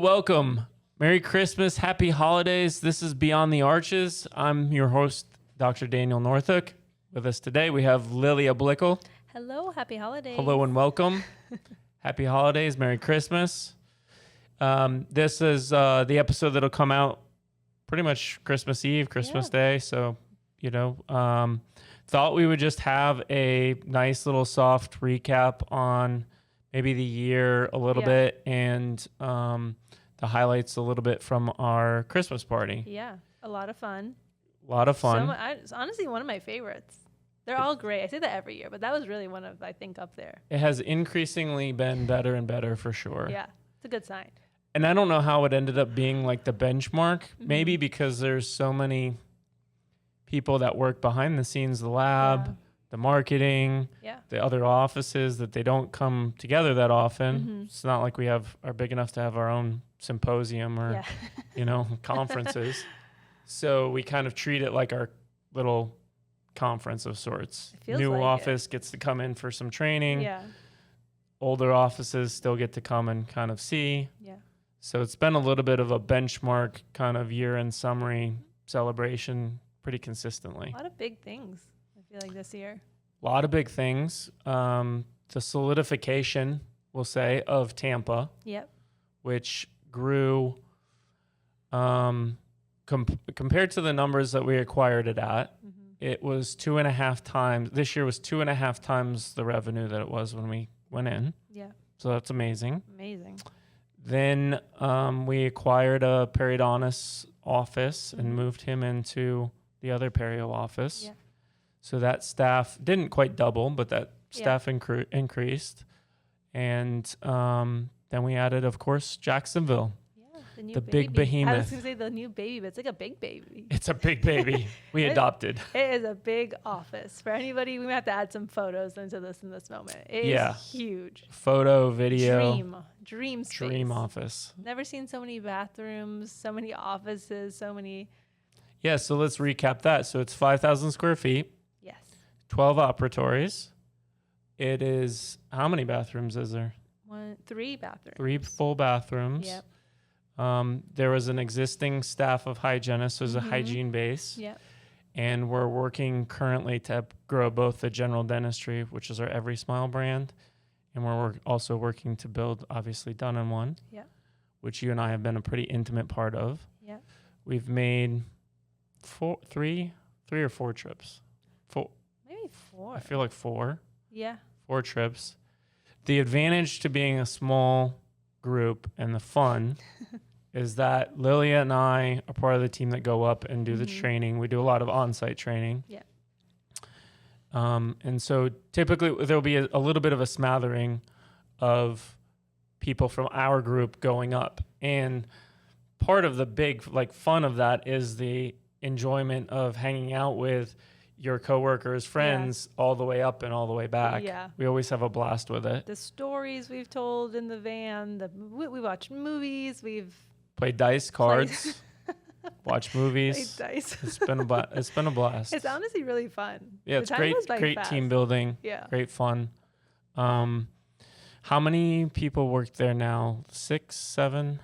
welcome. Merry Christmas, happy holidays. This is Beyond the Arches. I'm your host, Dr. Daniel Noorthoek. With us today, we have Lilia Blickle. Hello, happy holidays. Hello and welcome. Happy holidays, Merry Christmas. This is the episode that'll come out pretty much Christmas Eve, Christmas Day. So, thought we would just have a nice little soft recap on maybe the year a little bit and the highlights a little bit from our Christmas party. Yeah, a lot of fun. It's honestly one of my favorites. They're all great. I say that every year, but that was really one of, I think, up there. It has increasingly been better and better for sure. Yeah, it's a good sign. And I don't know how it ended up being like the benchmark, maybe because there's so many people that work behind the scenes, the lab, the marketing, the other offices, that they don't come together that often. It's not like we are big enough to have our own symposium or, conferences. So we kind of treat it like our little conference of sorts. New office gets to come in for some training. Yeah. Older offices still get to come and kind of see. Yeah. So it's been a little bit of a benchmark kind of year-end summary celebration pretty consistently. A lot of big things, I feel like, this year. A lot of big things. The solidification, we'll say, of Tampa. Yep. Which grew compared to the numbers that we acquired it at. It was 2.5 times. This year was 2.5 times the revenue that it was when we went in. Yeah. So that's amazing. Amazing. Then we acquired a periodontist office and moved him into the other perio office. Yeah. So that staff didn't quite double, but that staff increased. And then we added, of course, Jacksonville. The big behemoth. I was going to say the new baby, but it's like a big baby. It's a big baby. We adopted. It is a big office. For anybody, we might have to add some photos into this in this moment. It is huge. Photo, video. Dream space. Dream office. Never seen so many bathrooms, so many offices, so many. Yeah, so let's recap that. So it's 5,000 square feet. Yes. 12 operatories. It is, how many bathrooms is there? 3 bathrooms. 3 full bathrooms. Yep. There was an existing staff of hygienists. There's a hygiene base. Yep. And we're working currently to grow both the general dentistry, which is our EverySmile brand, and we're also working to build, obviously, Done in One, which you and I have been a pretty intimate part of. Yeah. We've made 3 or 4 trips. 4. Maybe 4. I feel like 4. Yeah. 4 trips. The advantage to being a small group and the fun is that Lilia and I are part of the team that go up and do the training. We do a lot of on-site training. Yeah. And so typically there'll be a little bit of a smattering of people from our group going up. And part of the big fun of that is the enjoyment of hanging out with your coworkers, friends, all the way up and all the way back. Yeah. We always have a blast with it. The stories we've told in the van, we watched movies, we've played dice, cards, watched movies. Played dice. It's been a blast. It's honestly really fun. Yeah, it's great team building. Yeah. Great fun. How many people work there now? 6, 7?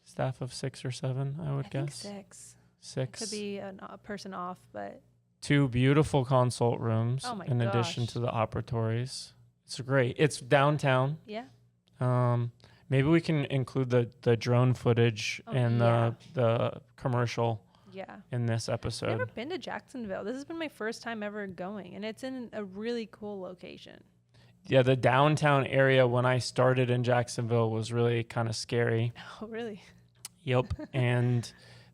Staff of 6 or 7, I would guess. Think 6. 6. Could be a person off, but 2 beautiful consult rooms in gosh. addition to the operatories. It's great. It's downtown. Yeah. Maybe we can include the drone footage and the commercial in this episode. I've never been to Jacksonville. This has been my first time ever going, and it's in a really cool location. Yeah, the downtown area when I started in Jacksonville was really kind of scary. Oh, really? Yep. And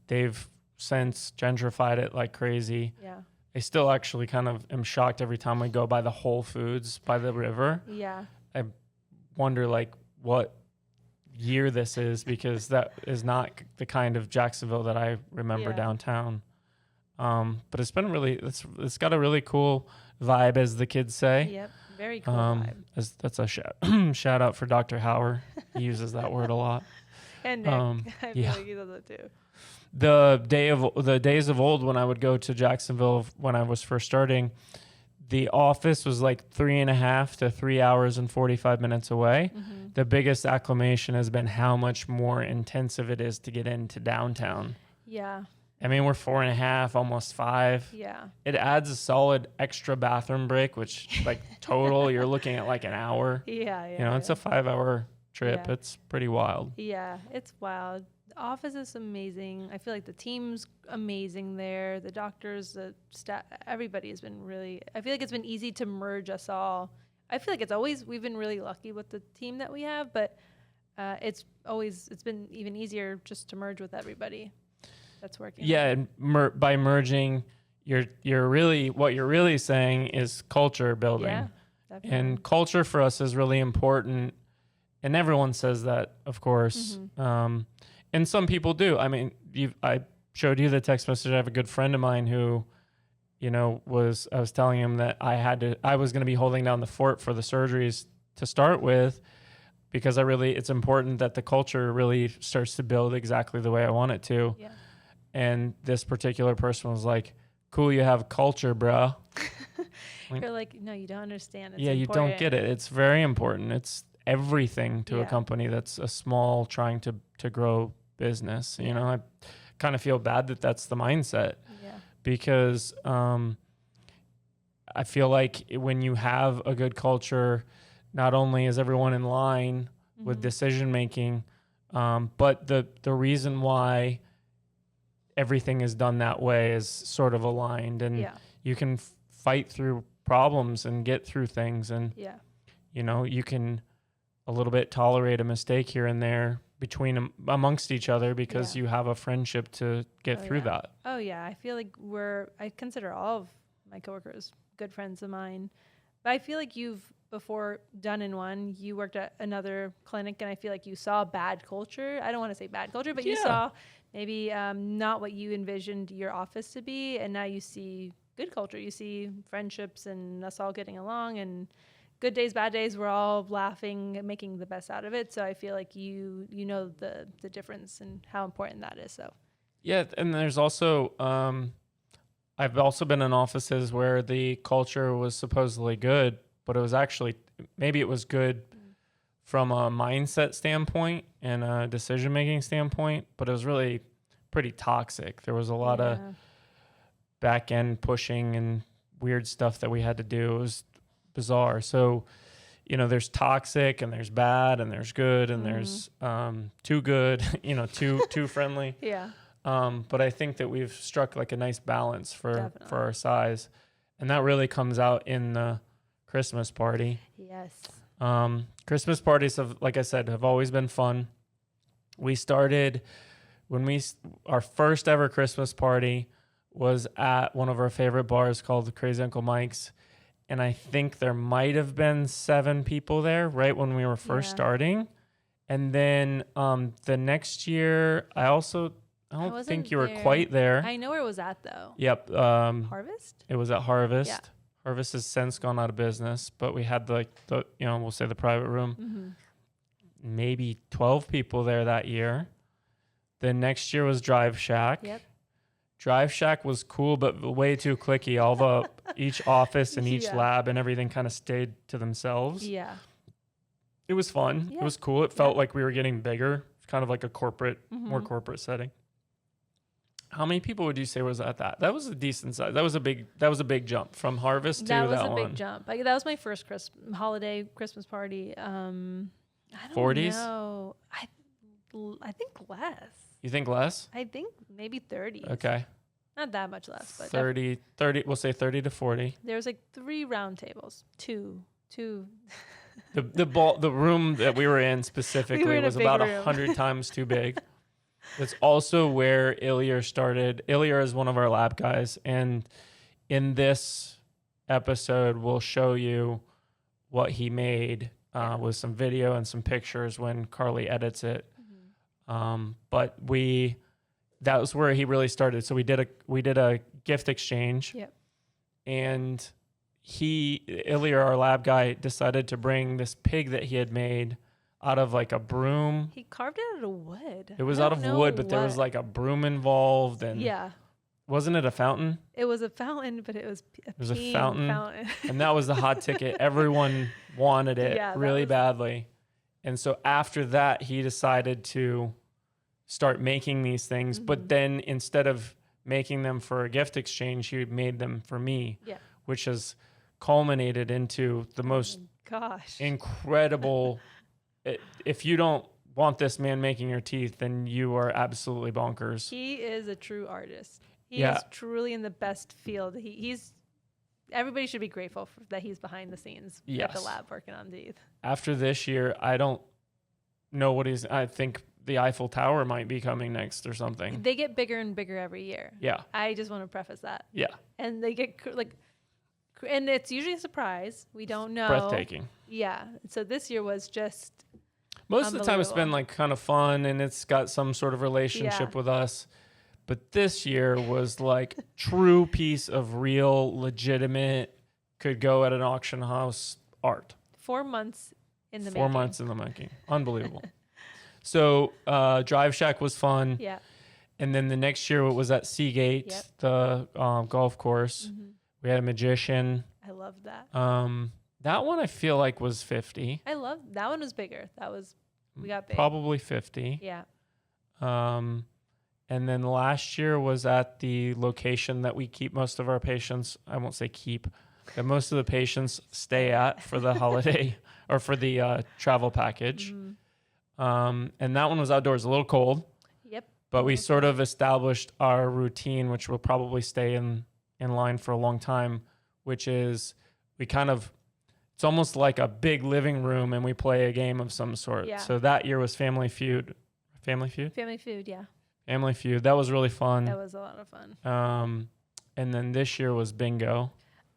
they've since gentrified it like crazy. Yeah. I still actually kind of am shocked every time we go by the Whole Foods by the river. Yeah. I wonder what year this is, because that is not the kind of Jacksonville that I remember downtown. But it's been it's got a really cool vibe, as the kids say. Yep. Very cool vibe. That's a shout out for Dr. Hauer. He uses that word a lot. And Nick. I feel like he does it too. The days of old when I would go to Jacksonville when I was first starting, the office was like 3.5 to 3 hours and 45 minutes away. The biggest acclamation has been how much more intensive it is to get into downtown. Yeah. I mean, we're 4.5, almost 5. Yeah. It adds a solid extra bathroom break, which like total, you're looking at like an hour. Yeah. You know, it's a 5-hour trip. Yeah. It's pretty wild. Yeah, it's wild. The office is amazing. I feel like the team's amazing there. The doctors, the staff, everybody has been really, I feel like it's been easy to merge us all. I feel like we've been really lucky with the team that we have, but it's been even easier just to merge with everybody that's working. Yeah, and by merging, what you're really saying is culture building. Yeah, definitely. And culture for us is really important. And everyone says that, of course. And some people do. I mean, I showed you the text message. I have a good friend of mine who, you know, I was telling him that I was going to be holding down the fort for the surgeries to start with, because it's important that the culture really starts to build exactly the way I want it to. Yeah. And this particular person was like, cool, you have culture, bruh. You're like, no, you don't understand. It's important. You don't get it. It's very important. It's everything to a Yeah. company that's a small, trying to grow business. You know, I kind of feel bad that that's the mindset. Yeah. Because I feel like when you have a good culture, not only is everyone in line with decision making, but the reason why everything is done that way is sort of aligned, and you can fight through problems and get through things, and you know, you can a little bit tolerate a mistake here and there amongst each other, because you have a friendship to get through that. Oh yeah, I feel like I consider all of my coworkers good friends of mine, but I feel like you've before done in one, you worked at another clinic, and I feel like you saw bad culture. I don't want to say bad culture, but you saw maybe not what you envisioned your office to be, and now you see good culture. You see friendships and us all getting along, and good days, bad days, we're all laughing and making the best out of it. So I feel like you know the difference and how important that is. So yeah, and there's also I've also been in offices where the culture was supposedly good, but it was actually, maybe it was good from a mindset standpoint and a decision-making standpoint, but it was really pretty toxic. There was a lot of back-end pushing and weird stuff that we had to do. It was bizarre. So, you know, there's toxic and there's bad and there's good and there's too good, you know, too friendly. Yeah. But I think that we've struck like a nice balance for our size. And that really comes out in the Christmas party. Yes. Christmas parties have, like I said, have always been fun. We started our first ever Christmas party was at one of our favorite bars called the Crazy Uncle Mike's. And I think there might have been 7 people there right when we were first starting. And then the next year, I don't think you were quite there. I know where it was at though. Yep. Harvest? It was at Harvest. Yeah. Harvest has since gone out of business, but we had the we'll say the private room. Maybe 12 people there that year. The next year was Drive Shack. Yep. Drive Shack was cool, but way too cliquey. All each office and each lab and everything kind of stayed to themselves. Yeah. It was fun. Yeah. It was cool. It felt like we were getting bigger, kind of like a corporate, more corporate setting. How many people would you say was at that? That was a decent size. That was a big jump from Harvest to that one. That was a big jump. That was my first holiday Christmas party. I don't 40s? know. I think less. You think less? I think maybe 30s. Okay. Not that much less, but 30, we'll say 30 to 40. There was like 3 round tables. Two. The room that we were in specifically was about 100 times too big. It's also where Ilya started. Ilya is one of our lab guys, and in this episode, we'll show you what he made with some video and some pictures when Carly edits it. But that was where he really started. So we did a gift exchange. Yep. And Ilya, our lab guy, decided to bring this pig that he had made out of like a broom. He carved it out of wood. It was out of wood, but there was like a broom involved, and wasn't it a fountain? It was a fountain, but it was a fountain. And that was the hot ticket. Everyone wanted it really badly. And so after that, he decided to start making these things. But then instead of making them for a gift exchange, he made them for me, which has culminated into the most incredible. If you don't want this man making your teeth, then you are absolutely bonkers. He is a true artist. He is truly in the best field. He's everybody should be grateful that he's behind the scenes at the lab working on teeth. After this year, I don't know I think the Eiffel Tower might be coming next or something. They get bigger and bigger every year. Yeah. I just want to preface that. Yeah. And they get and it's usually a surprise. We don't know. Breathtaking. Yeah. So this year was just most of the time it's been like kind of fun and it's got some sort of relationship with us. But this year was like true piece of real, legitimate, could go at an auction house art. 4 months in the making. 4 months in the making. Unbelievable. So Drive Shack was fun. Yeah. And then the next year it was at Seagate, the golf course. Mm-hmm. We had a magician. I love that. That one I feel like was 50. I love that one was bigger. We got big. Probably 50. Yeah. And then last year was at the location that we keep most of our patients. I won't say keep, that most of the patients stay at for the holiday or for the travel package. Mm-hmm. And that one was outdoors, a little cold. Yep. But we sort of established our routine, which will probably stay in line for a long time, which is it's almost like a big living room and we play a game of some sort. Yeah. So that year was Family Feud. Family Feud? Family Feud, yeah. Family Feud. That was really fun. That was a lot of fun. And then this year was Bingo.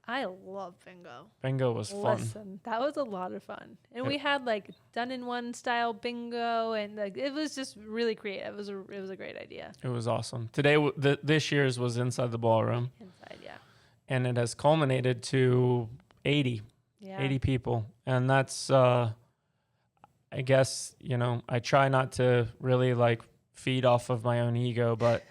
I love Bingo. Bingo was fun. Listen, that was a lot of fun. And we had like done-in-one style bingo and like it was just really creative. It was a great idea. It was awesome. Today, this year's was inside the ballroom. Inside, yeah. And it has culminated to 80. Yeah. 80 people. And that's, I guess, I try not to really like feed off of my own ego, but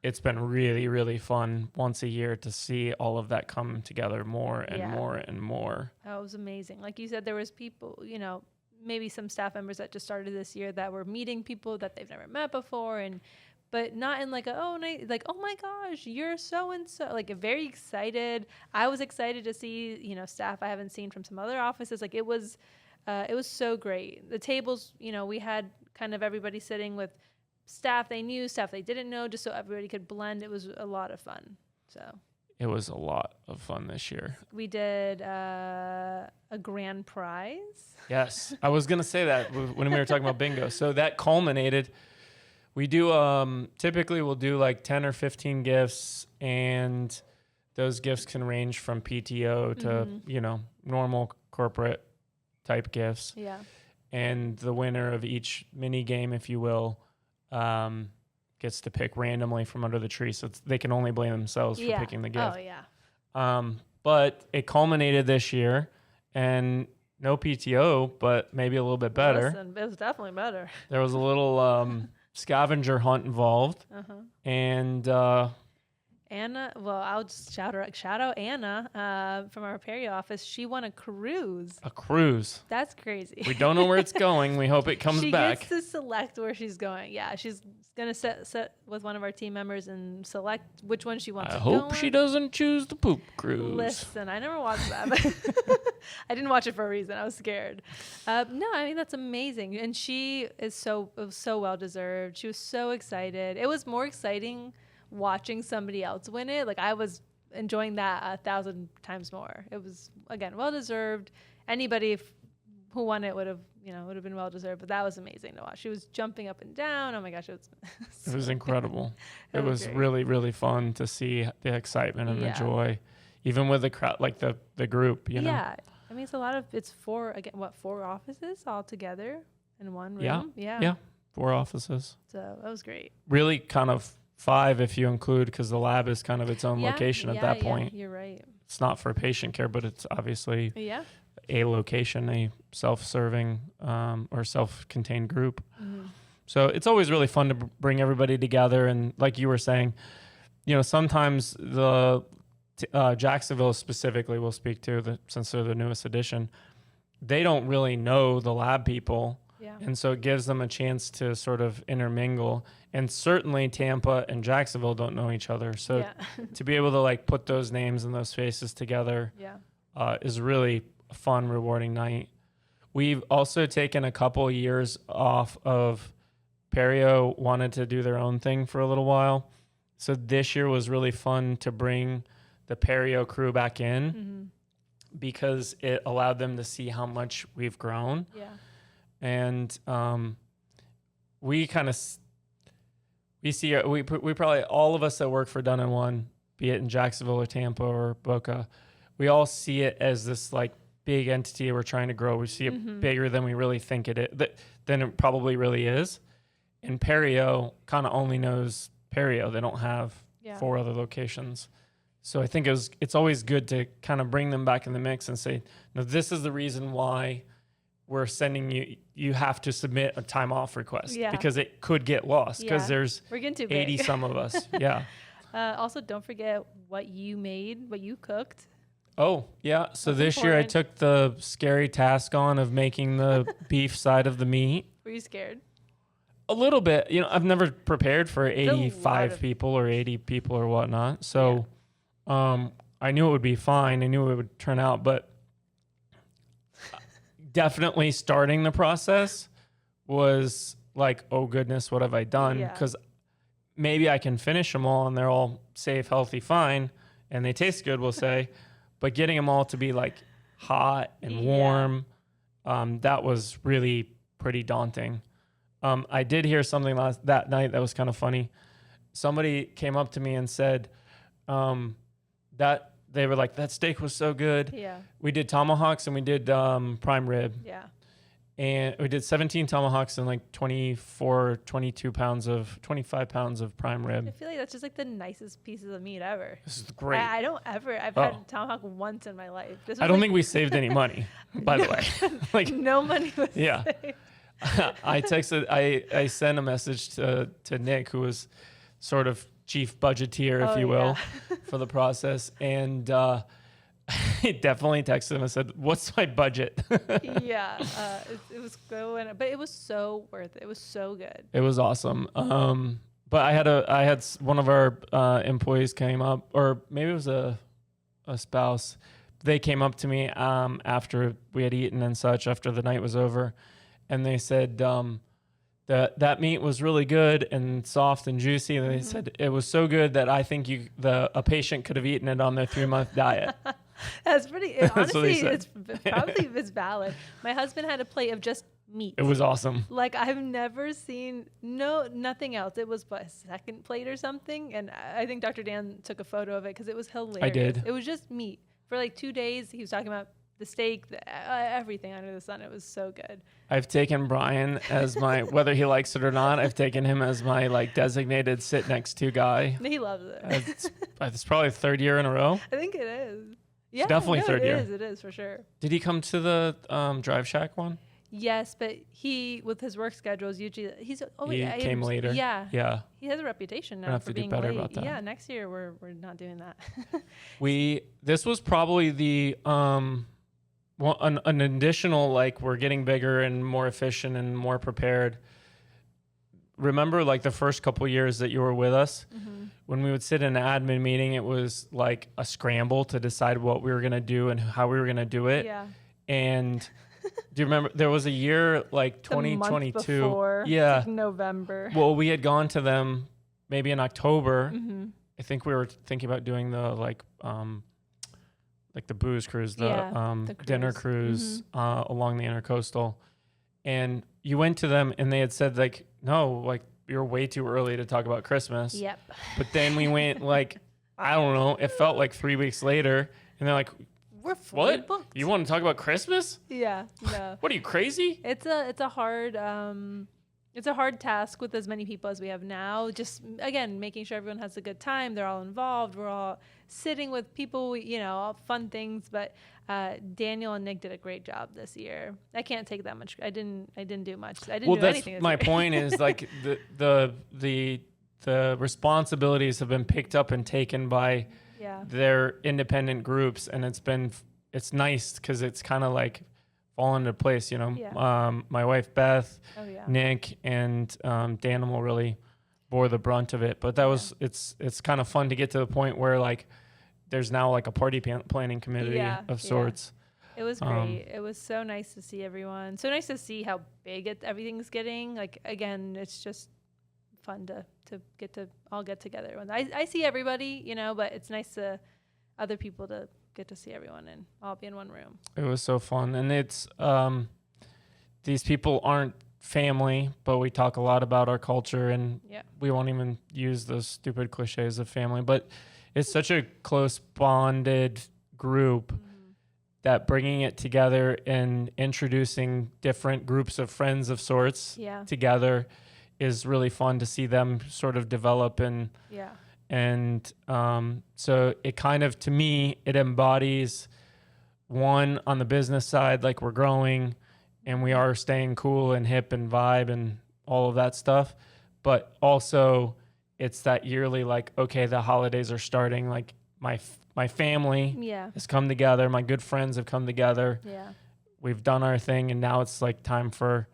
it's been really, really fun once a year to see all of that come together more and more and more. That was amazing. Like you said, there was people, maybe some staff members that just started this year that were meeting people that they've never met before, but not in like oh my gosh, you're so and so, like very excited. I was excited to see staff I haven't seen from some other offices. Like it was so great. The tables, we had kind of everybody sitting with staff they knew, staff they didn't know, just so everybody could blend. It was a lot of fun. So it was a lot of fun this year. We did a grand prize. Yes, I was gonna say that when we were talking about bingo. So that culminated. We do typically we'll do like 10 or 15 gifts, and those gifts can range from PTO to normal corporate type gifts. Yeah. And the winner of each mini game, if you will, gets to pick randomly from under the tree, so they can only blame themselves for picking the gift. Oh yeah. But it culminated this year, and no PTO, but maybe a little bit better. Listen, it was definitely better. There was a little scavenger hunt involved, and Anna, well, I'll just shout out Anna from our peri office. She won a cruise. A cruise. That's crazy. We don't know where it's going. We hope it comes back. She gets to select where she's going. Yeah, she's going to sit with one of our team members and select which one she wants to go on. I hope she doesn't choose the poop cruise. Listen, I never watched that, but I didn't watch it for a reason. I was scared. No, I mean, that's amazing. And she is so well-deserved. She was so excited. It was more exciting watching somebody else win it. Like I was enjoying that 1,000 times more. It was, again, well-deserved. Anybody who won it would have been well-deserved, but that was amazing to watch. She was jumping up and down. Oh my gosh, it was incredible. It was really, really fun to see the excitement and the joy, even with the crowd, like the group, Yeah. I mean, it's 4 offices all together in one room? Yeah. 4 offices. So that was great. Really kind of 5 if you include, because the lab is kind of its own location at that point. You're right. It's not for patient care, but it's obviously a location, a self-serving or self-contained group. Mm-hmm. So it's always really fun to bring everybody together. And like you were saying, sometimes the Jacksonville specifically will speak to since they're the newest edition. They don't really know the lab people. Yeah. And so it gives them a chance to sort of intermingle. And certainly Tampa and Jacksonville don't know each other. So to be able to like put those names and those faces together is really a fun, rewarding night. We've also taken a couple years off of Perio, wanted to do their own thing for a little while. So this year was really fun to bring the Perio crew back in because it allowed them to see how much we've grown. Yeah. And we probably, all of us that work for Dun & One, be it in Jacksonville or Tampa or Boca, we all see it as this like big entity we're trying to grow. We see it bigger than we really think it is, than it probably really is. And Perio kind of only knows Perio. They don't have 4 other locations. So I think it's always good to kind of bring them back in the mix and say, no, this is the reason why we're sending you have to submit a time off request because it could get lost because there's 80 some of us. Yeah. Also, don't forget what you made, what you cooked. Oh, yeah. So That's this year I took the scary task on of making the beef side of the meat. Were you scared? A little bit. I've never prepared for 85 people or 80 people or whatnot. So I knew it would be fine. I knew it would turn out, but definitely starting the process was like, oh goodness, what have I done? Because maybe I can finish them all and they're all safe, healthy, fine, and they taste good, we'll say. But getting them all to be like hot and warm, that was really pretty daunting. I did hear something that night that was kind of funny. Somebody came up to me and said that they were like, that steak was so good. Yeah. We did tomahawks and we did prime rib. Yeah. And we did 17 tomahawks and like 25 pounds of prime rib. I feel like that's just like the nicest pieces of meat ever. This is great. I've had tomahawk once in my life. I don't think we saved any money, by the way. Like no money was saved. I sent a message to Nick, who was sort of chief budgeteer, if you will, for the process. And I definitely texted him and said, what's my budget? It was going, but it was so worth it. It was so good. It was awesome. But I had one of our employees came up, or maybe it was a spouse. They came up to me after we had eaten and such, after the night was over. And they said that meat was really good and soft and juicy. And they said it was so good that I think a patient could have eaten it on their 3-month diet. That's pretty. Honestly, it's valid. My husband had a plate of just meat. It was awesome. Like I've never seen nothing else. It was a second plate or something, and I think Dr. Dan took a photo of it because it was hilarious. I did. It was just meat for like 2 days. He was talking about the steak, everything under the sun. It was so good. I've taken Brian as my, whether he likes it or not, I've taken him as my like designated sit next to guy. He loves it. It's probably the 3rd year in a row. I think it is. Yeah, it's definitely third year. It is for sure. Did he come to the Drive Shack one? Yes, but he, with his work schedules, usually he came later. Yeah. He has a reputation now for being better late. About that. Yeah, next year we're not doing that. This was probably the an additional, like, we're getting bigger and more efficient and more prepared. Remember, like, the first couple years that you were with us, when we would sit in an admin meeting, it was like a scramble to decide what we were going to do and how we were going to do it. Yeah. And do you remember there was a year like 2022? Before, like November. Well, we had gone to them maybe in October. I think we were thinking about doing the like the booze cruise, the dinner cruise along the intercoastal. And you went to them and they had said like, no, like you're way too early to talk about Christmas. Yep. But then we went like, I don't know, it felt like 3 weeks later and they're like, we're fully booked. You want to talk about Christmas? Yeah. No. What are you, crazy? It's a hard task with as many people as we have now. Just again, making sure everyone has a good time. They're all involved. We're all sitting with people, all fun things. But Daniel and Nick did a great job this year. I can't take that much. I didn't do much. I didn't do anything. Well, that's my point. Is like the the responsibilities have been picked up and taken by their independent groups, and it's nice because it's kind of like fallen into place, you know. My wife Beth, Nick, and Danimal really bore the brunt of it, but that was it's kind of fun to get to the point where like there's now like a party planning committee of sorts. It was great. It was so nice to see everyone. So nice to see how big everything's getting. Like, again, it's just fun to all get together. I see everybody, you know, but it's nice to other people to get to see everyone and all be in one room. It was so fun. And it's, these people aren't family, but we talk a lot about our culture, and we won't even use those stupid cliches of family, but it's such a close bonded group that bringing it together and introducing different groups of friends of sorts together is really fun to see them sort of develop. And so it kind of, to me, it embodies one on the business side, like we're growing and we are staying cool and hip and vibe and all of that stuff. But also it's that yearly, like, okay, the holidays are starting. Like my family has come together. My good friends have come together. We've done our thing. And now it's like time for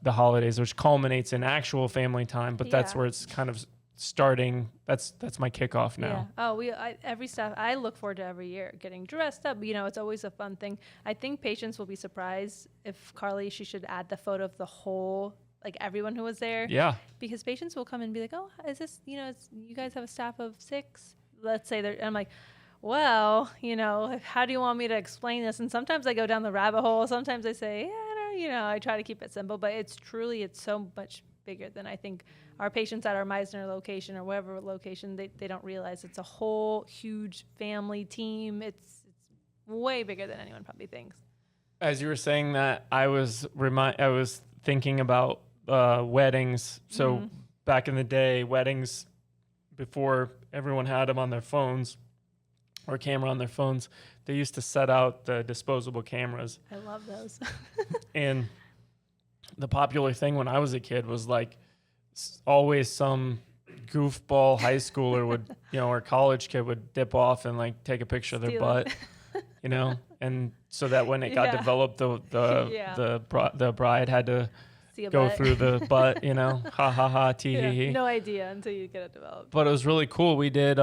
the holidays, which culminates in actual family time. But that's where it's kind of starting. That's my kickoff now. Every stuff I look forward to every year, getting dressed up. You know, it's always a fun thing. I think patients will be surprised if she should add the photo of the whole, like everyone who was there. Because patients will come and be like, oh, is this, you know, you guys have a staff of 6? Let's say they're, and I'm like, well, you know, how do you want me to explain this? And sometimes I go down the rabbit hole. Sometimes I say, you know, I try to keep it simple, but it's so much bigger than I think our patients at our Meisner location or whatever location, they don't realize it's a whole huge family team. It's way bigger than anyone probably thinks. As you were saying that, I was thinking about weddings. So back in the day, weddings, before everyone had them on their phones or camera on their phones, they used to set out the disposable cameras. I love those. And the popular thing when I was a kid was like always some goofball high schooler would, you know, or college kid would dip off and like take a picture of their butt, you know, and so that when it got developed, the bride had to go through the butt, you know, ha ha ha, tee hee hee. No idea until you get it developed. But it was really cool. We did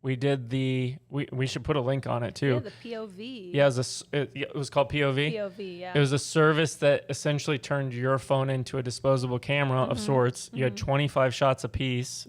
we should put a link on it too. Yeah, the POV. Yeah, it was called POV. POV, yeah. It was a service that essentially turned your phone into a disposable camera of sorts. You had 25 shots a piece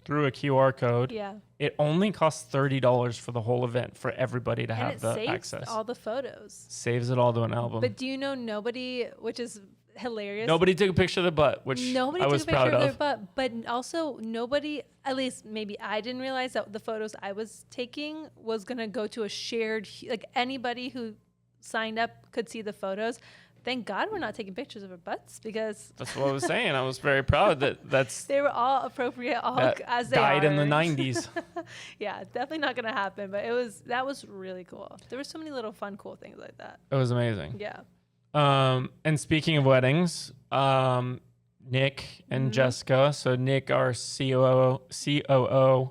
through a QR code. Yeah. It only costs $30 for the whole event for everybody to have the saves access. All the photos. Saves it all to an album. But do you know nobody, which is hilarious. Nobody took a picture of the butt, which I was proud of. Their butt, but also nobody, at least maybe I didn't realize that the photos I was taking was going to go to a shared, like anybody who signed up could see the photos. Thank God we're not taking pictures of our butts, because that's what I was saying. I was very proud that's they were all appropriate, all as they died are. in the 90s. Yeah, definitely not going to happen, but that was really cool. There were so many little fun, cool things like that. It was amazing. Yeah. And speaking of weddings, Nick and Jessica. So Nick, our COO,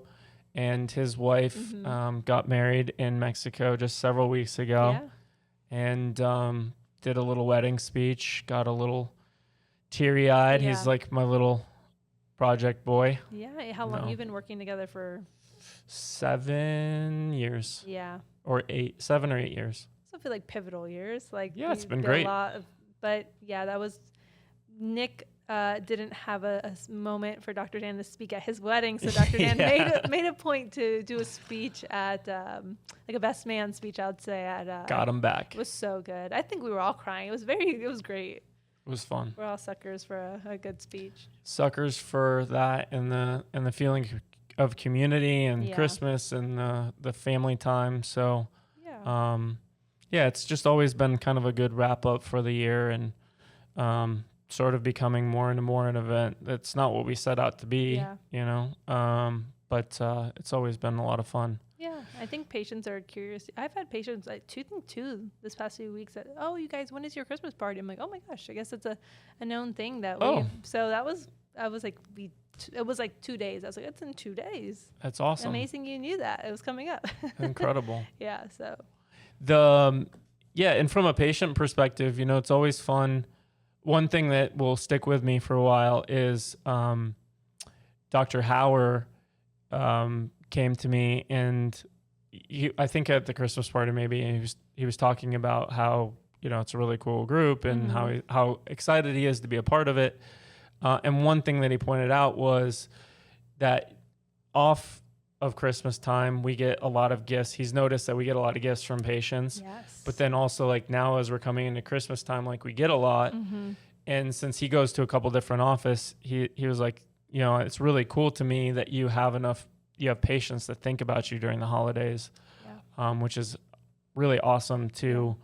and his wife got married in Mexico just several weeks ago, and did a little wedding speech. Got a little teary-eyed. He's like my little project boy. Yeah. How long you've been working together for? 7 years. Yeah. Or 7 or 8 years. I feel like pivotal years. Like, yeah, it's been great. But yeah, that was Nick. Didn't have a moment for Dr. Dan to speak at his wedding, so Dr. Dan made a point to do a speech at like a best man speech, I would say. Got him back. It was so good. I think we were all crying. It was great. It was fun. We're all suckers for a good speech. Suckers for that, and the feeling of community and Christmas and the family time. So it's just always been kind of a good wrap up for the year, and sort of becoming more and more an event. That's not what we set out to be, you know, but it's always been a lot of fun. Yeah, I think patients are curious. I've had patients, like two this past few weeks, that, oh, you guys, when is your Christmas party? I'm like, oh my gosh, I guess it's a known thing that we. So that was I was like, it was like 2 days. I was like, it's in 2 days. That's awesome. Amazing you knew that. It was coming up. Incredible. Yeah, so. And from a patient perspective, it's always fun. One thing that will stick with me for a while is Dr. Hauer came to me, and I think at the Christmas party maybe, and he was talking about how, it's a really cool group and how excited he is to be a part of it. And one thing that he pointed out was that off of Christmas time, we get a lot of gifts. He's noticed that we get a lot of gifts from patients. Yes. But then also, like, now as we're coming into Christmas time, like, we get a lot. And since he goes to a couple different offices, he was like, it's really cool to me that you have patients that think about you during the holidays, which is really awesome to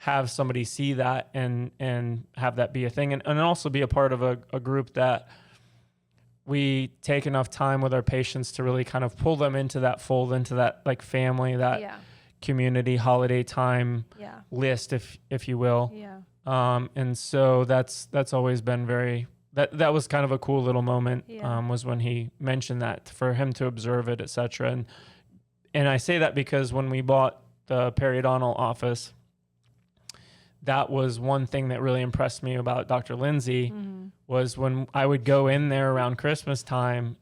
have somebody see that and have that be a thing, and also be a part of a group that we take enough time with our patients to really kind of pull them into that fold, into that like family, that community holiday time list, if you will. And so that's always been that was kind of a cool little moment, was when he mentioned that, for him to observe it, etc. And I say that because when we bought the periodontal office, that was one thing that really impressed me about Dr. Lindsay, was when I would go in there around Christmas time,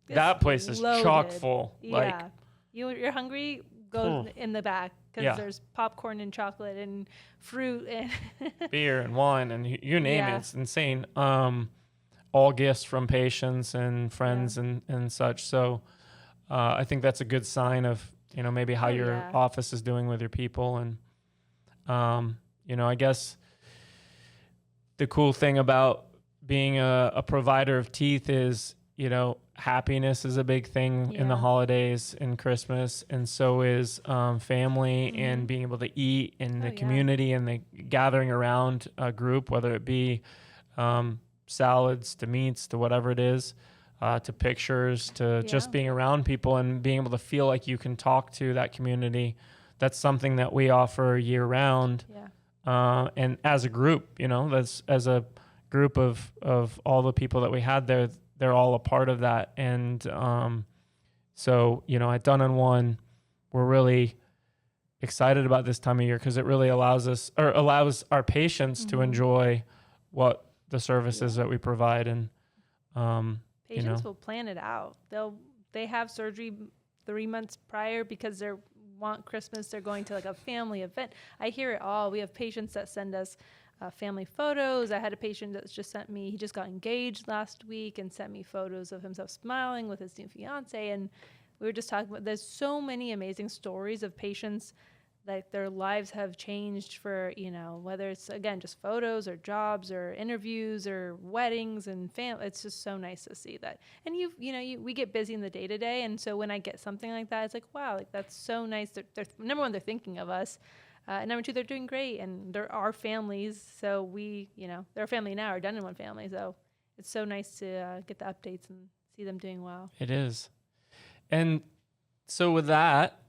that place is chock full. Yeah. Like, you're hungry, go in the back, because there's popcorn and chocolate and fruit and beer and wine and you name it. It's insane. All gifts from patients and friends and such. So I think that's a good sign of, maybe how your office is doing with your people. And, I guess the cool thing about being a provider of teeth is, happiness is a big thing in the holidays and Christmas. And so is family and being able to eat in the community and the gathering around a group, whether it be salads to meats to whatever it is, to pictures to just being around people and being able to feel like you can talk to that community. That's something that we offer year round. And as a group, that's as a group of all the people that we had there, they're all a part of that. And so, at Done in One, we're really excited about this time of year because it really allows our patients to enjoy what the services that we provide. And patients will plan it out. They have surgery 3 months prior because they want Christmas. They're going to like a family event. I hear it all. We have patients that send us family photos. I had a patient that just sent me, he just got engaged last week and sent me photos of himself smiling with his new fiance. And we were just talking about, there's so many amazing stories of patients that their lives have changed for, whether it's, again, just photos or jobs or interviews or weddings and family. It's just so nice to see that. And we get busy in the day to day. And so when I get something like that, it's like, wow, like that's so nice. They're number one, they're thinking of us. And number two, they're doing great. And they're our families. So they're a family now, our Done in One family. So it's so nice to get the updates and see them doing well. It is. And so with that,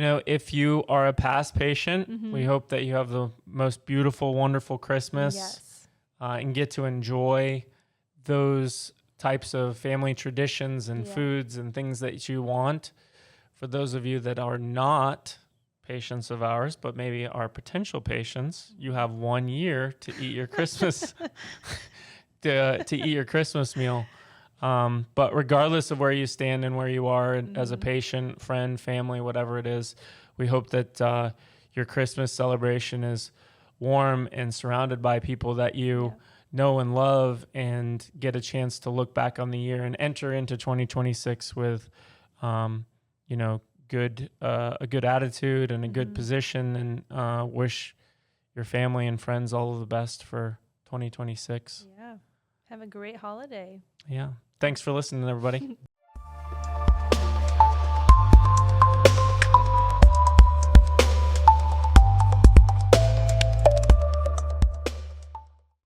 if you are a past patient, we hope that you have the most beautiful, wonderful Christmas and get to enjoy those types of family traditions and foods and things that you want. For those of you that are not patients of ours, but maybe are potential patients, you have 1 year to eat your Christmas, to eat your Christmas meal. But regardless of where you stand and where you are as a patient, friend, family, whatever it is, we hope that your Christmas celebration is warm and surrounded by people that you know and love, and get a chance to look back on the year and enter into 2026 with, a good attitude and a good position, and wish your family and friends all of the best for 2026. Yeah. Have a great holiday. Yeah. Thanks for listening, everybody.